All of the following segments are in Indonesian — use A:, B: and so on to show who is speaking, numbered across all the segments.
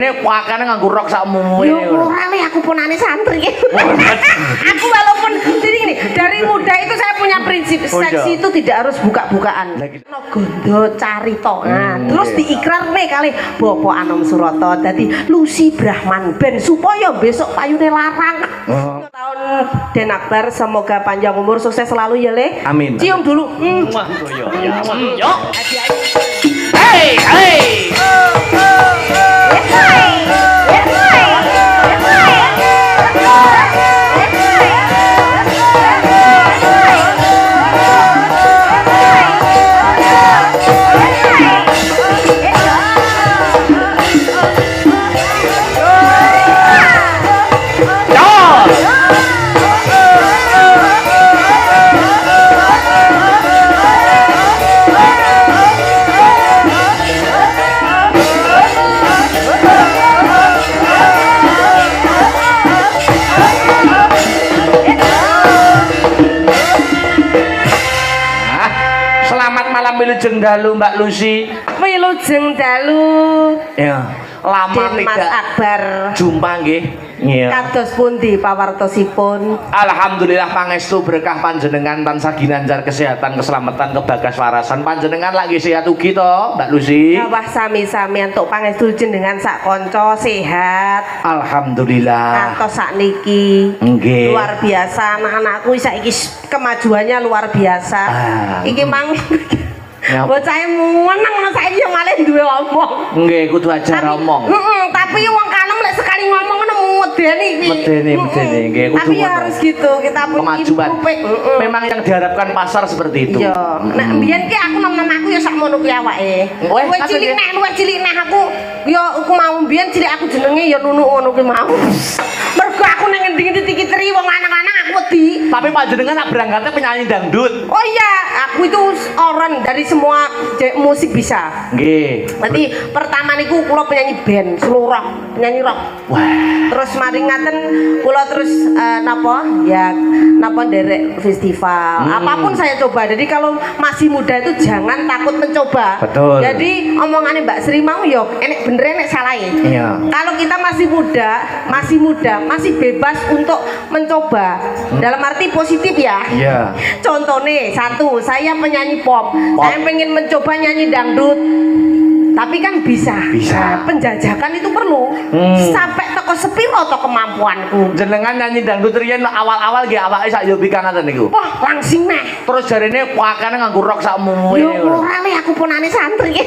A: Ini wakane nganggo rok sakmu.
B: Yo ora le aku punane santri. Aku walaupun jadi gini, dari muda itu saya punya prinsip seksi itu tidak harus buka-bukaan. No gondo carita. Nah, terus diikrar nih kali Bapak Anom Suroto dadi Lucy Brahman ben supaya besok payune larang. Tahun Den Akbar semoga panjang umur sukses selalu ya Le.
A: Amin.
B: Cium dulu.
A: Yo. Hey, hey. Wilujeng dalu Mbak Lucy.
B: Wilujeng dalu.
A: Ya, lama
B: Den
A: tidak
B: Mas Akbar.
A: jumpa nggih. Iya.
B: Kados pundi pawartosipun?
A: Alhamdulillah pangestu berkah panjenengan tansah ginanjar kesehatan, keselamatan, kebagas warasan. Panjenengan lagi sehat ugi to, Mbak Lucy?
B: Wah sami-sami entuk pangestu jenengan sak kanca sehat.
A: Alhamdulillah.
B: Ngantos sakniki.
A: Nggih.
B: Luar biasa anak-anakku saiki kemajuannya luar biasa. Iki mang
A: Ya.
B: bocahe meneng saiki yo malih duwe omong.
A: Nggih, kudu ajar omong.
B: Tapi wong kalem lek sekali ngomong ngono medeni iki.
A: Medeni nggih kudu.
B: Tapi harus gitu, kita pun
A: kemajuan. Memang yang diharapkan pasar seperti itu.
B: Iya. Nek mbiyen ki aku nom-nom aku ya sak ngono kuwi awake. Luwih cilik nek luwih cilik nek aku ya aku mau mbiyen cilik aku jenenge ya nunuk ngono kuwi mau. Mergo aku ning ngendi-endi iki wong lanang-lanang aku wedi.
A: Tapi panjenengan nak berangkatnya penyanyi dangdut.
B: Oh iya, aku itu orang dari semua musik bisa.
A: Nggih.
B: Berarti pertama niku kula penyanyi band, seluruh penyanyi rock.
A: Wah.
B: Terus mari ngaten kula terus napa? Ya napa nderek festival. Apapun saya coba. Jadi kalau masih muda itu jangan takut mencoba.
A: Betul.
B: Jadi omongannya Mbak Sri mau yo enek bener enek salah.
A: Iya.
B: Kalau kita masih muda, masih bebas untuk mencoba. Dalam arti positif ya.
A: Iya.
B: Contohnya satu, saya penyanyi pop. Saya pengen mencoba nyanyi dangdut. Tapi kan bisa. Nah, penjajakan itu perlu. Sampai teko sepiro to kemampuanku.
A: Jenengan nyanyi dangdut riyen awal-awal nggih awake sak yo pika ngaten niku.
B: Wah, langsing neh.
A: Terus jarine wakane nganggo rok sakmu.
B: Yo ora le aku punane santri.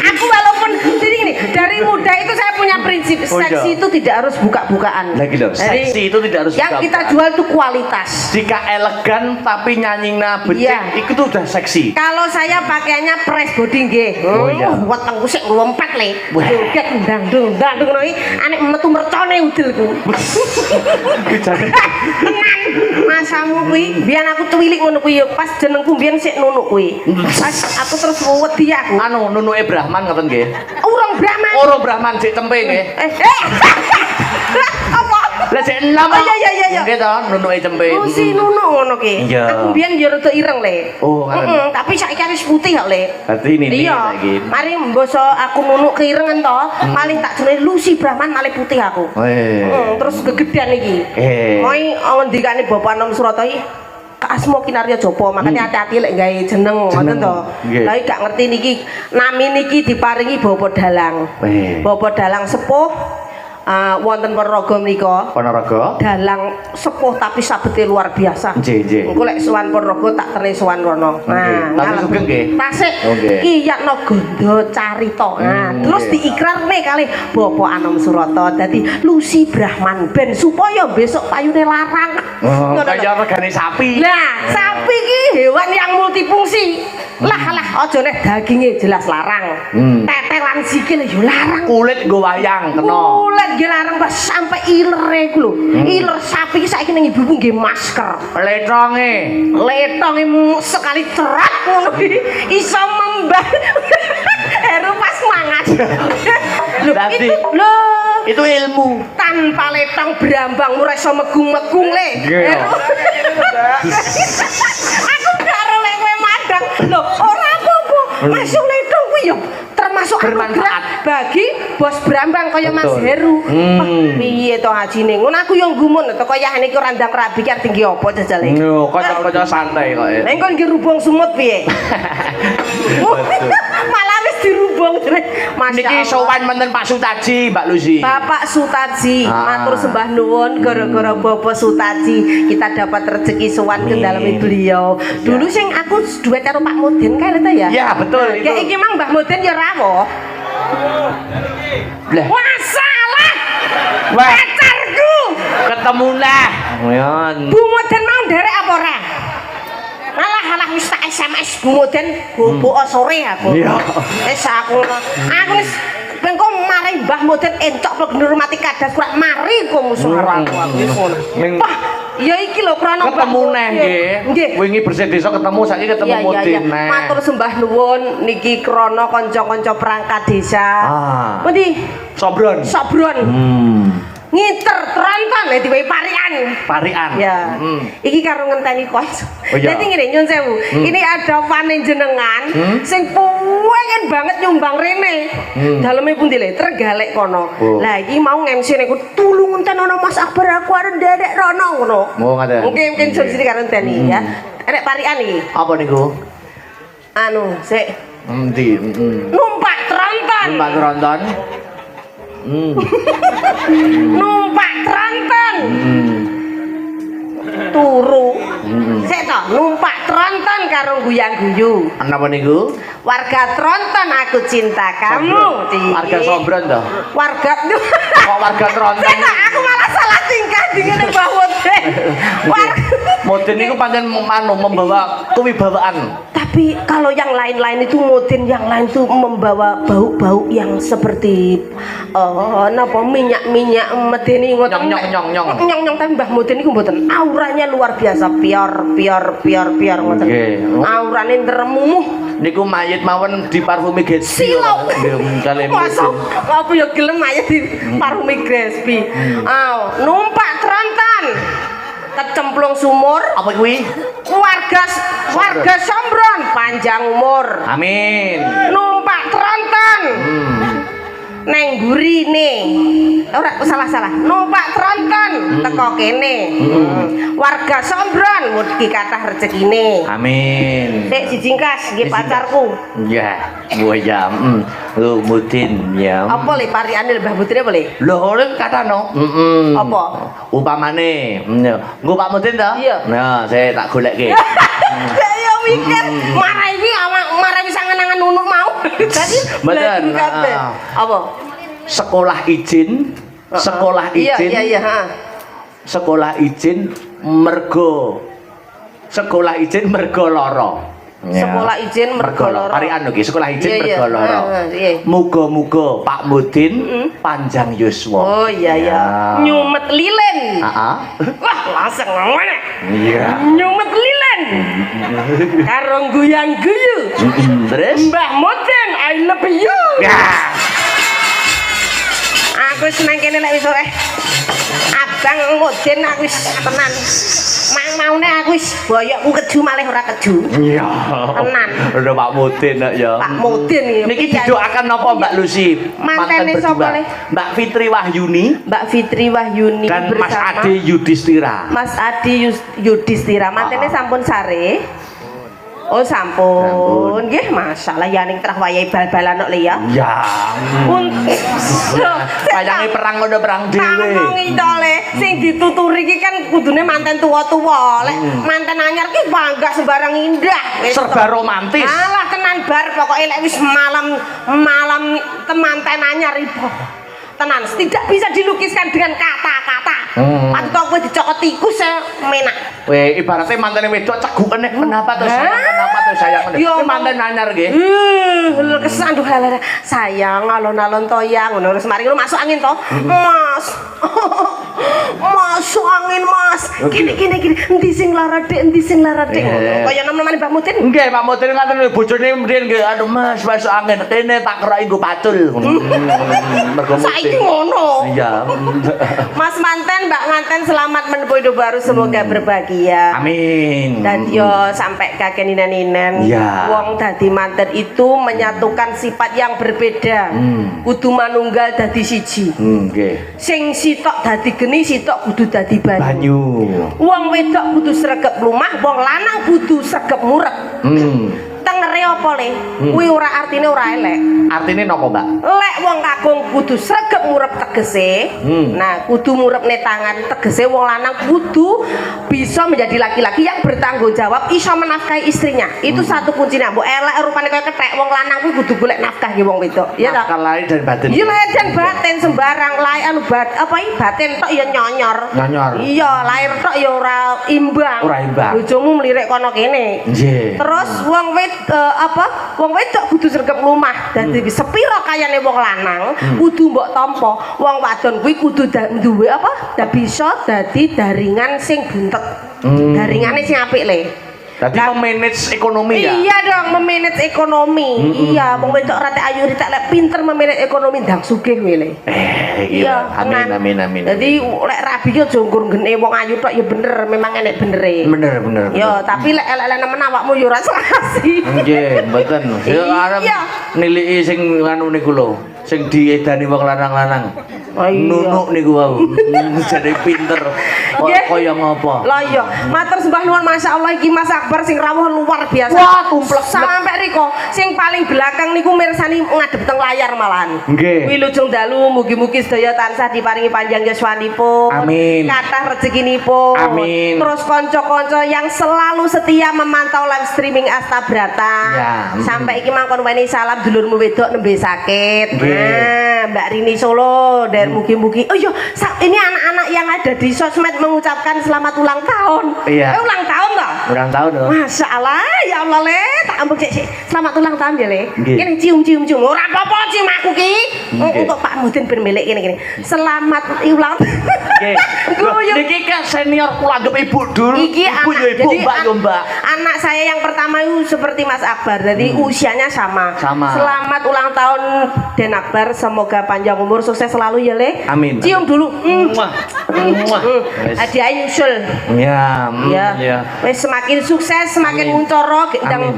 B: Aku walaupun jadi gini, dari muda itu saya punya prinsip seksi itu tidak harus buka-bukaan.
A: Lagi loh, seksi itu tidak harus
B: yang
A: buka-bukaan.
B: kita jual itu kualitas.
A: Jika elegan tapi nyanyinya becik, itu tuh udah seksi.
B: Kalau saya pakaiannya press body nggih.
A: Oh iya.
B: Wetengku sik ngelompet le. Joget ndang-ndung ngono iki anek metu mercone udelku.
A: Bijane.
B: Tenan. Masamu kuwi, biyen aku cuwilik ngono kuwi pas jenengku biyen sik nunuk kuwi. Pas aku terus wedi aku.
A: Anu nunuke Brahman ngoten nggih.
B: Urung Brahman.
A: Ora Brahman sik tempe nggih.
B: Apa?
A: Lah sik enom.
B: Oh iya.
A: Nggih to, nunuke tempe.
B: Oh si nunuk ngono ki.
A: Iya.
B: Aku biyen yo rada ireng le.
A: Oh,
B: tapi saiki wis putih kok le.
A: Berarti ini
B: lagi. Mari mbasa aku nunuk keirengen to, malih tak jenenge Lucy Brahman malih putih aku. Terus kegedean iki. Moi ngendikane Bapak Anom Suroto iki Asmo Kinarya Jopo, makanya hati-hati lek gawe jeneng ngoten to. Lah gak ngerti niki nami niki diparingi Bapak Dalang. Bapak Dalang sepuh wonten Ponorogo menika.
A: Ponorogo.
B: Dalang sepuh tapi sabete luar biasa.
A: Nggih.
B: Engko lek sowan Ponorogo tak teri sowan rono. Nah,
A: Tasik sugeng nggih.
B: Tasik. Iki yakno gondo carita. Nah, terus diikrarne kali Bapak Anom Suroto dadi Lucy Brahman ben supaya besok payune larang.
A: Kaya regane sapi.
B: Lah, sapi iki hewan yang multifungsi. Lah aja nek daginge jelas larang. Tetelan sikil yo larang.
A: Kulit nggo wayang kena.
B: Kulit nggih larang pas sampai ilere ku lho. Iler sapi iki saiki ning ibuku nggih masker. Letonge sekali cerat ngono iki iso membah. Heru pas mangan. Itu ilmu. Tanpa letong brambang ora iso megung-megung le. Aku karo lek kowe madang. Lho, ora apa-apa. Masuk letong kuwi yo termasuk iso
A: bermanfaat
B: bagi Bos Brambang kaya Mas
A: Betul.
B: Heru. Piye to ngajine? Ngono aku yo gumun to kaya niki ora ndang rabi ki tinggi apa jajale.
A: Yo, kanca-kanca santai kok.
B: Nek kon ki rubung sumut piye? Malah wis dirubung Masya
A: Niki
B: Allah.
A: sowan menten Pak Sutaji, Mbak Lucy.
B: Bapak Sutaji, matur sembah nuwun gara-gara Bapak Sutaji kita dapat rezeki sowan ke dalam beliau. Dulu sing aku duet karo Pak Mudin kae ta ya?
A: Ya, betul itu.
B: Kayak iki mang Mbah Mudin ya rawuh.
A: Lah,
B: Masalah.
A: wah,
B: Pacarku.
A: ketemu lah. Ngono.
B: Bu Mudin mau nderek apa ora? Alah wis tak SMS Bu Mudin bubuk sore aku.
A: Iya.
B: Wis aku wis bengko mari Mbah Mudin entok plenur mati kadas kurang mari kok musuh karo aku wis ngono. Wah, ya iki lho krana
A: Ketemu neh nggih. Wingi bersih desa ketemu saiki ketemu Mudin neh.
B: Matur sembah nuwun niki krana kanca-kanca perangkat desa. Pundi?
A: Sobron.
B: Sobron. Ngiter tronton diwehi parian.
A: Parian.
B: Ya. Iki karo ngenteni kos.
A: Oh, iya.
B: Dadi ngene nyun sewu. Ini ada panjenengan sing pengen banget nyumbang rene. Daleme pundi le? Tergalek kono. Lah iki mau MC niku tulung enten ana Mas Akbar aku arep nderek rono ngono.
A: Oh, ngaten.
B: Mungkin siji karo ngenteni ya. Enek parian iki.
A: Apa niku?
B: Anu, sik.
A: Endi?
B: Numpak tronton.
A: Mbak Tronton.
B: Numpak tronton. Turu. Sik to, numpak tronton karo guyang-guyu.
A: Napa niku?
B: Warga tronton aku cinta kamu.
A: Warga Sobron to.
B: Warga
A: Kok warga Tronton?
B: Sik to, aku malah salah tingkah dengan Mbah Mudin.
A: Mudin niku pancen membawa kewibawaan.
B: Tapi kalau yang lain-lain itu Mudin yang lain itu membawa bau-bau yang seperti napa minyak-minyak medeni ngoten. Nyong tapi Mbah Mudin niku mboten. Auranya luar biasa, pior ngoten. Aurane nremumuh.
A: Niku mayit mawon diparfumi Gatsby.
B: Silau.
A: Kali
B: Masuk. Apa ya gelem mayit di parfumi Gatsby. Numpak tronton. Kecemplung sumur.
A: Apa kuwi?
B: Warga Sombron panjang umur.
A: Amin.
B: Numpak tronton. Neng burine. Ora salah. Numpak tronton teko kene. Warga Sombron mugi kathah rezekine.
A: Amin.
B: Sik dijingkas nggih pacarku.
A: Ya, ya. Lu Mudin ya.
B: Apa le pariane Mbah Mudin apa le?
A: Lho, ora katano.
B: Apa?
A: Umpamane, nggo Pak Mudin to?
B: Iya.
A: Nah, saya tak golekke.
B: Ya mikir marah iki marah wis angen-angen nunuk mau. Dadi
A: Mboten.
B: Apa?
A: Sekolah izin.
B: Iya,
A: Sekolah izin mergo lara.
B: Sekolah izin mergo lara.
A: Parian iki sekolah izin mergo lara. Muga-muga Pak Mudin panjang yuswa.
B: Oh iya. Nyumet lilin. Wah, langsung ngene.
A: Iya.
B: Nyumet lilin. Karo guyang-guyu.
A: Terus
B: Mbah Mudin, I love you.
A: ya.
B: Aku seneng kene lek wis sore. Abang Mudin aku wis tenan. Maune aku wis boyokku keju malih ora keju.
A: Iya.
B: Tenan.
A: Udah Pak Mudin ya.
B: Pak Mudin iki.
A: Niki didoakan napa Mbak Lucy?
B: Mantene sapa le?
A: Mbak Fitri Wahyuni
B: Mbak Fitri Wahyuni
A: dan Mas
B: bersama
A: Adi Yudhistira.
B: Mas Adi Yudhistira. Mantene sampun sare. Oh sampun. Nggih, masalah ya ning trah wayahe bal-balan kok le ya.
A: Ya.
B: Payange
A: perang ngono perang dhewe.
B: Ngomongi to le, sing dituturi iki kan kudune manten tuwa-tuwa. Lek manten anyar ki bangga sembarang indah.
A: Serba romantis.
B: Alah tenan bar pokoke lek wis malam temanten anyar ibu. Tenan, tidak bisa dilukiskan dengan kata-kata. Patut kowe dicokot tikus menak.
A: Weh, ibaratnya mantan wedok ceguken kenapa tuh sayang
B: Ya,
A: mantan anyar nggih.
B: Kesan duh sayang alon-alon to ya ngono terus mari masuk angin to. Mas. masuk angin Mas. Gini endi sing lara Dik, endi sing lara Dik. Kaya nom-nomane Mbah Mudin.
A: Nggih, Pak Mudin ngaten bojone mrien nggih aduh Mas masuk angin kene tak keroki nggo pacul.
B: Saiki ngono.
A: Iya.
B: Mas manten, Mbak nganten selamat menempuh hidup baru semoga berbahagia.
A: Amin.
B: Dan yo sampai kakek ninen-ninen.
A: Ya.
B: Wong dadi manten itu menyatukan sifat yang berbeda. Kudu manunggal dadi siji.
A: Nggih.
B: Sing sitok dadi geni, sitok kudu dadi banyu.
A: Banyu.
B: Wong wedok kudu sregep lumah, wong lanang kudu sregep murep. Tengere apa le? Kuwi ora artine ora elek.
A: Artine napa, Mbak?
B: Lek wong kakung kudu sregep murep tegese. Nah, kudu murepne tangan tegese wong lanang kudu bisa menjadi laki-laki yang bertanggung jawab, iso menafkahi istrinya. Itu satu kuncinya. Mbok elek rupane kaya kethek wong lanang kuwi kudu golek nafkah ki wong wedok. Iya ta?
A: Nafkah lahir dan batin.
B: Iya lahir dan batin sembarang lahir anu batin tok ya nyonyor.
A: Nyonyor.
B: Iya, lahir tok ya ora imbang.
A: Ora imbang.
B: Bojomu mlirik kono kene.
A: Nggih.
B: Terus wong wedok kudu sregep lumah. Dadi sepira kayane wong lanang kudu mbok tampa. Wong wadon kuwi kudu duwe bisa dadi daringan sing buntet. Daringane sing apik le.
A: Tadi memanage ekonomi ya?
B: Iya dong, memanage ekonomi. Iya, wong wedok rate ayu ritek lek pinter memanage ekonomi ndang sugih kuwi le.
A: Iya, amin.
B: Jadi lek rabi yo aja nggur ngene wong ayu tok ya bener, memang enek benere.
A: Bener.
B: Yo, tapi lek elek nemen awakmu yo ora selasi.
A: Nggih, mboten. Yo arep niliki sing anu niku lho, sing diedani wong lanang-lanang. Nunuk niku wau. Jadi pinter. Kaya ngopo?
B: Lah iya, matur sembah nuwun masyaallah iki Mas Akbar sing rawuh luar biasa.
A: Wah, tumplek
B: sampe riko sing paling belakang niku mirsani ngadep teng layar malahan.
A: Nggih.
B: Wilujeng dalu mugi-mugi sedaya tansah diparingi panjang yuswanipun.
A: Amin.
B: Kathah rezekinipun.
A: Amin.
B: Terus kanca-kanca yang selalu setia memantau live streaming Astabrata.
A: Ya.
B: Sampai iki mangkon weni salam dulurmu wedok nembe sakit.
A: Nggih.
B: Nah, Mbak Rini Solo dan mugi-mugi. Oh iya, ini anak-anak yang ada di sosmed mengucapkan selamat ulang tahun.
A: Iya.
B: Ulang tahun toh?
A: Ulang tahun loh.
B: Masya Allah, ya Allah le, tak ambek sik. Selamat ulang tahun ya le.
A: Nggih.
B: Kene cium. Ora apa-apa cium aku ki. Untuk Pak Mudin bermilik kene. Selamat ulang tahun.
A: Nggih. Niki kan senior kula anggap ibu dulu.
B: Iki
A: ibu
B: anak,
A: ya ibu,
B: jadi
A: mbak yo mbak.
B: Anak saya yang pertama itu seperti Mas Akbar, jadi usianya sama.
A: Sama.
B: Selamat ulang tahun Den Akbar, semoga panjang umur, sukses selalu ya le.
A: Amin.
B: Cium dulu.
A: Muah.
B: Hadiah nyusul.
A: Ya.
B: Ya. Wes semakin sukses, semakin muncoro, ndang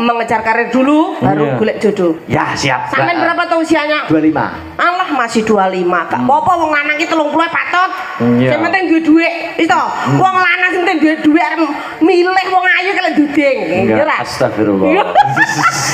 B: mengejar karir dulu, baru golek jodoh.
A: Ya siap.
B: Sampean berapa tahun usianya?
A: 25.
B: Allah masih 25. Gak apa-apa wong lanang iki 30 patut. Sing penting duwe dhuwit. Wis to. Wong lanang sing penting duwe dhuwit arep milih wong ayu kaya duding. Ya ora.
A: Astagfirullah.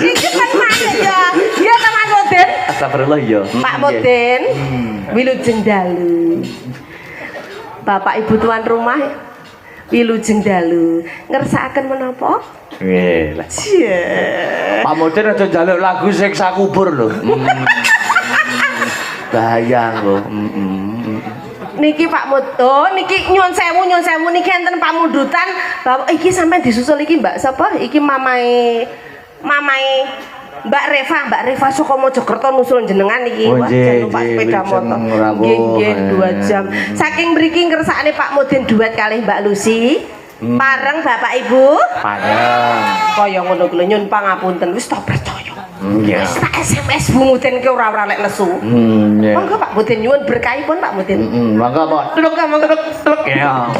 B: Iki kan mana ya? Ya Mas Mudin.
A: Astagfirullah ya.
B: Pak Mudin. Wilujeng dalu. Bapak Ibu tuan rumah wilujeng dalu. Ngersakaken menapa?
A: Nggih. Pak Mudin aja njaluk lagu sing sakubur lho. Bahaya lho.
B: Niki Pak Mudo, niki nyuwun sewu niki enten pamundutan. Bapak iki sampean disusul iki Mbak sapa? Iki mamae Mbak Reva saka Mojokerto nusul jenengan iki. Wah, jangan lupa sepeda motor. Nggih, 2 jam. Saking mriki ngersakane Pak Mudin duet kalih Mbak Lucy. Pareng Bapak Ibu.
A: Pareng.
B: Kaya ngono kuwi nyun pangapunten wis tak percaya.
A: Nggih.
B: Tak SMS Bu Mudin ki ora lek nesu.
A: Nggih.
B: Monggo Pak Mudin nyuwun berkahipun Pak Mudin.
A: Monggo, Pak. Truk. Ya.